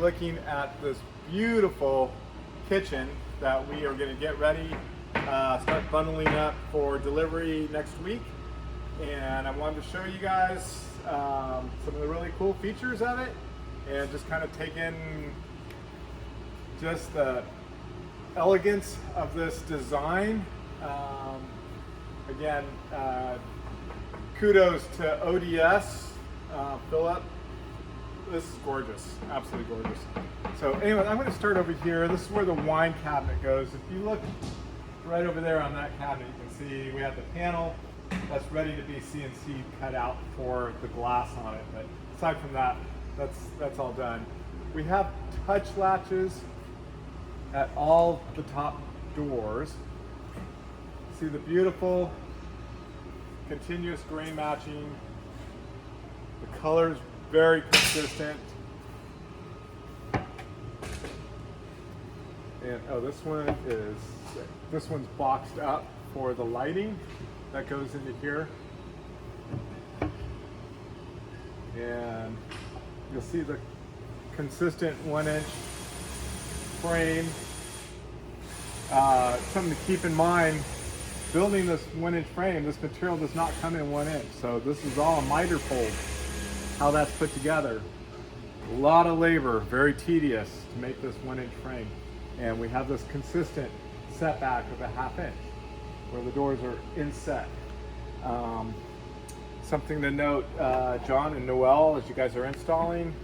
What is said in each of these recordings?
looking at this beautiful kitchen that we are going to get ready, start bundling up for delivery next week. And I wanted to show you guys some of the really cool features of it, and just kind of take in just the elegance of this design. Again, kudos to ODS, Philip. This is gorgeous, absolutely gorgeous. So anyway, I'm going to start over here. This is where the wine cabinet goes. If you look right over there on that cabinet, you can see we have the panel that's ready to be CNC cut out for the glass on it. But aside from that, that's all done. We have touch latches at all the top doors. See the beautiful continuous grain matching. The color's very consistent. And oh, this one's boxed up for the lighting that goes into here. And you'll see the consistent 1-inch frame. Something to keep in mind, building this 1-inch frame, this material does not come in 1 inch. So this is all a miter fold, how that's put together. A lot of labor, very tedious to make this 1-inch frame. And we have this consistent setback of a 1/2 inch where the doors are inset. Something to note, John and Noel, as you guys are installing,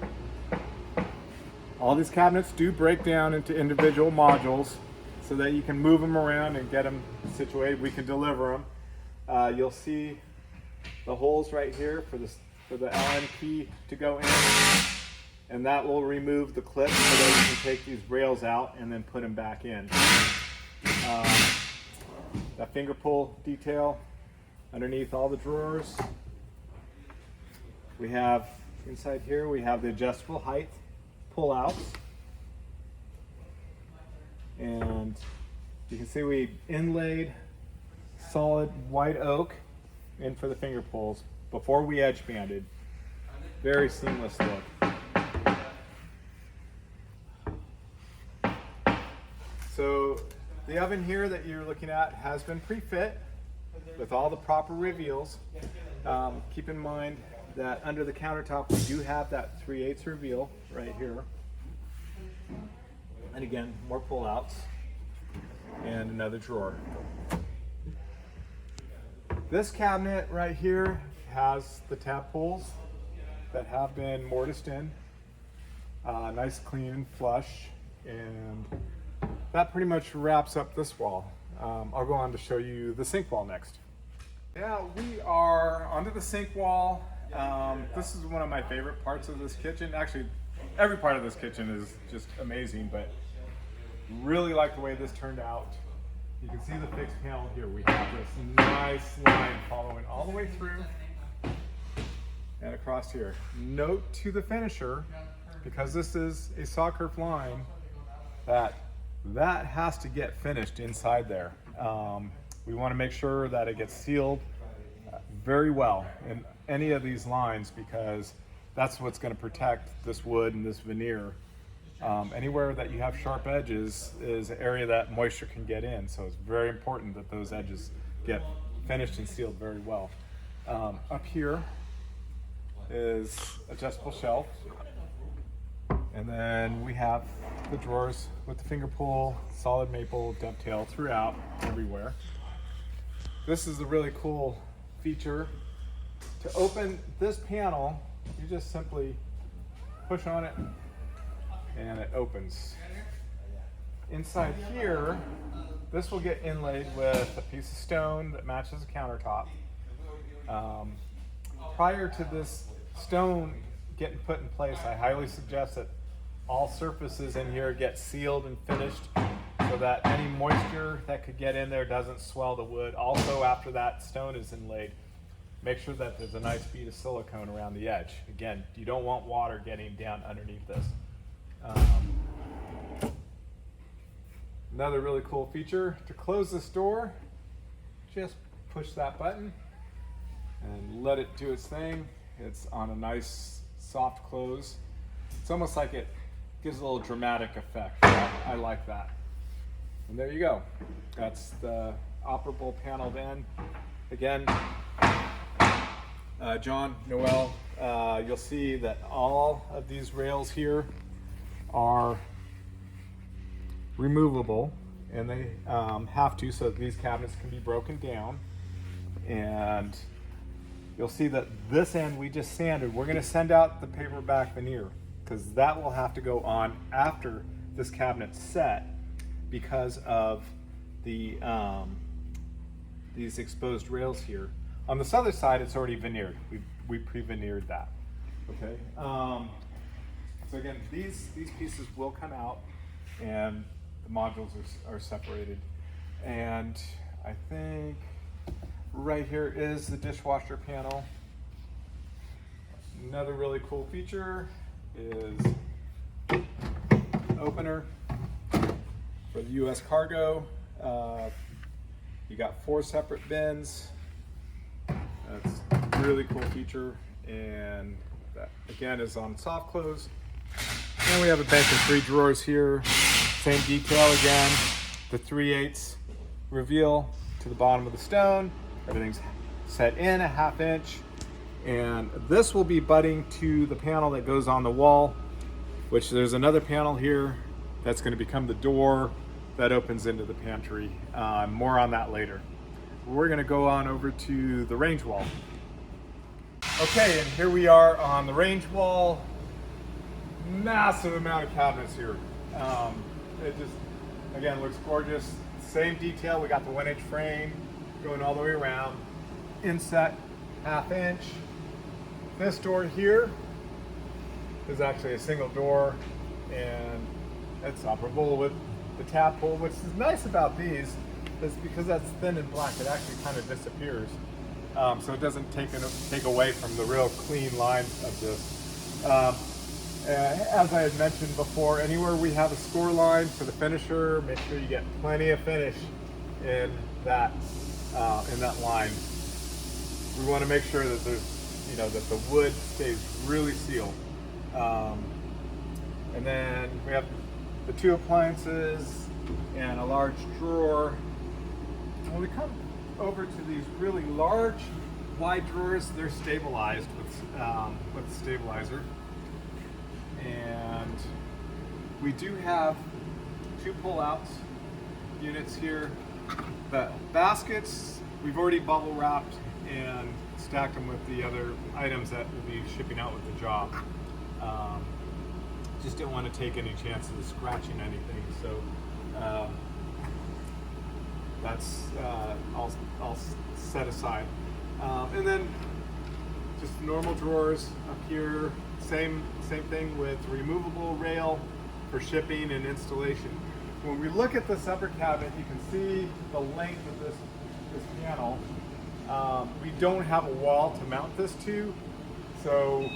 all these cabinets do break down into individual modules so that you can move them around and get them situated. We can deliver them. You'll see the holes right here for the Allen key to go in, and that will remove the clip so that you can take these rails out and then put them back in. That finger pull detail underneath all the drawers. We have inside here, we have the adjustable height pull outs. And you can see we inlaid solid white oak in for the finger pulls before we edge banded. Very seamless look. So the oven here that you're looking at has been pre-fit with all the proper reveals. Keep in mind that under the countertop we do have that 3/8 reveal right here. And again, more pull-outs and another drawer. This cabinet right here has the tab pulls that have been mortised in. Nice, clean, flush, and that pretty much wraps up this wall. I'll go on to show you the sink wall next. Yeah, we are onto the sink wall. This is one of my favorite parts of this kitchen. Actually, every part of this kitchen is just amazing, but really like the way this turned out. You can see the fixed panel here. We have this nice line following all the way through and across here. Note to the finisher, because this is a saw curve line, that has to get finished inside there. We want to make sure that it gets sealed very well in any of these lines, because that's what's going to protect this wood and this veneer. Anywhere that you have sharp edges is an area that moisture can get in, so it's very important that those edges get finished and sealed very well. Up here is adjustable shelf, and then we have the drawers with the finger pull, solid maple dovetail throughout, everywhere. This is a really cool feature. To open this panel, you just simply push on it and it opens. Inside here, this will get inlaid with a piece of stone that matches the countertop. Prior to this stone getting put in place, I highly suggest that all surfaces in here get sealed and finished so that any moisture that could get in there doesn't swell the wood. Also, after that stone is inlaid, make sure that there's a nice bead of silicone around the edge. Again, you don't want water getting down underneath this. Another really cool feature, to close this door, just push that button and let it do its thing. It's on a nice soft close. It's almost like it gives a little dramatic effect. I like that. And there you go. That's the operable paneled end. Again, John, Noel, you'll see that all of these rails here are removable, and they have to, so that these cabinets can be broken down. And you'll see that this end we just sanded. We're going to send out the paperback veneer because that will have to go on after this cabinet's set because of the these exposed rails here. On this other side, it's already veneered. We pre-veneered that. Okay. So again, these pieces will come out, and the modules are separated. And I think right here is the dishwasher panel. Another really cool feature is opener for the U.S. cargo. You got 4 separate bins. That's a really cool feature, and that again is on soft close. And we have a bank of 3 drawers here. Same detail again. The 3/8 reveal to the bottom of the stone. Everything's set in a 1/2 inch, and this will be butting to the panel that goes on the wall, which there's another panel here that's going to become the door that opens into the pantry. More on that later. We're going to go on over to the range wall. Okay, and here we are on the range wall. Massive amount of cabinets here. It just, again, looks gorgeous. Same detail. We got the 1-inch frame going all the way around. Inset 1/2 inch. This door here is actually a single door, and it's operable with the tap pull. Which is nice about these is because that's thin and black, it actually kind of disappears. So it doesn't take away from the real clean line of this. As I had mentioned before, anywhere we have a score line for the finisher, make sure you get plenty of finish in that line. We want to make sure that there's, that the wood stays really sealed. And then we have the 2 appliances and a large drawer. When we come over to these really large, wide drawers, they're stabilized with the stabilizer. And we do have 2 pull-outs units here. The baskets, we've already bubble wrapped and stacked them with the other items that will be shipping out with the job. Just didn't want to take any chances of scratching anything, so that's all set aside. And then just normal drawers up here. Same thing with removable rail for shipping and installation. When we look at this upper cabinet, you can see the length of this panel. We don't have a wall to mount this to, so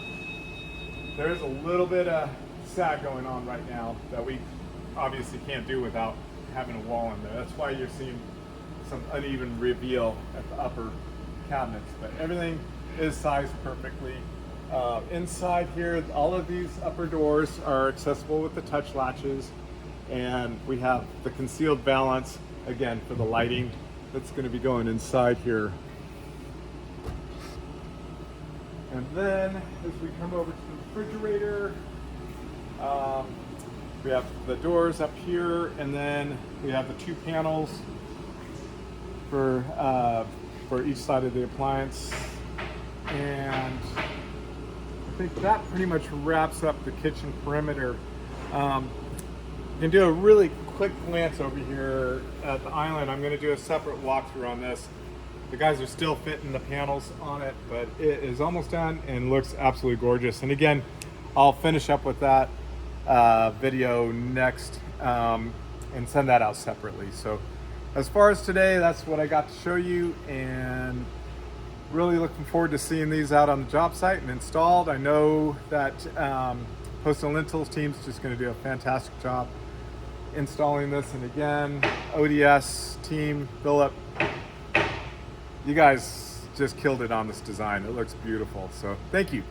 there's a little bit of sag going on right now that we obviously can't do without having a wall in there. That's why you're seeing some uneven reveal at the upper cabinets, but everything is sized perfectly. Inside here, all of these upper doors are accessible with the touch latches, and we have the concealed valance again for the lighting that's going to be going inside here. And then as we come over to the refrigerator, we have the doors up here, and then we have the 2 panels for each side of the appliance. And I think that pretty much wraps up the kitchen perimeter. You can do a really quick glance over here at the island. I'm going to do a separate walkthrough on this. The guys are still fitting the panels on it, but it is almost done and looks absolutely gorgeous. And again, I'll finish up with that video next and send that out separately. So as far as today, that's what I got to show you, and really looking forward to seeing these out on the job site and installed. I know that Postal Lintels team's just going to do a fantastic job installing this. And again, ODS team, Philip, you guys just killed it on this design. It looks beautiful. So thank you.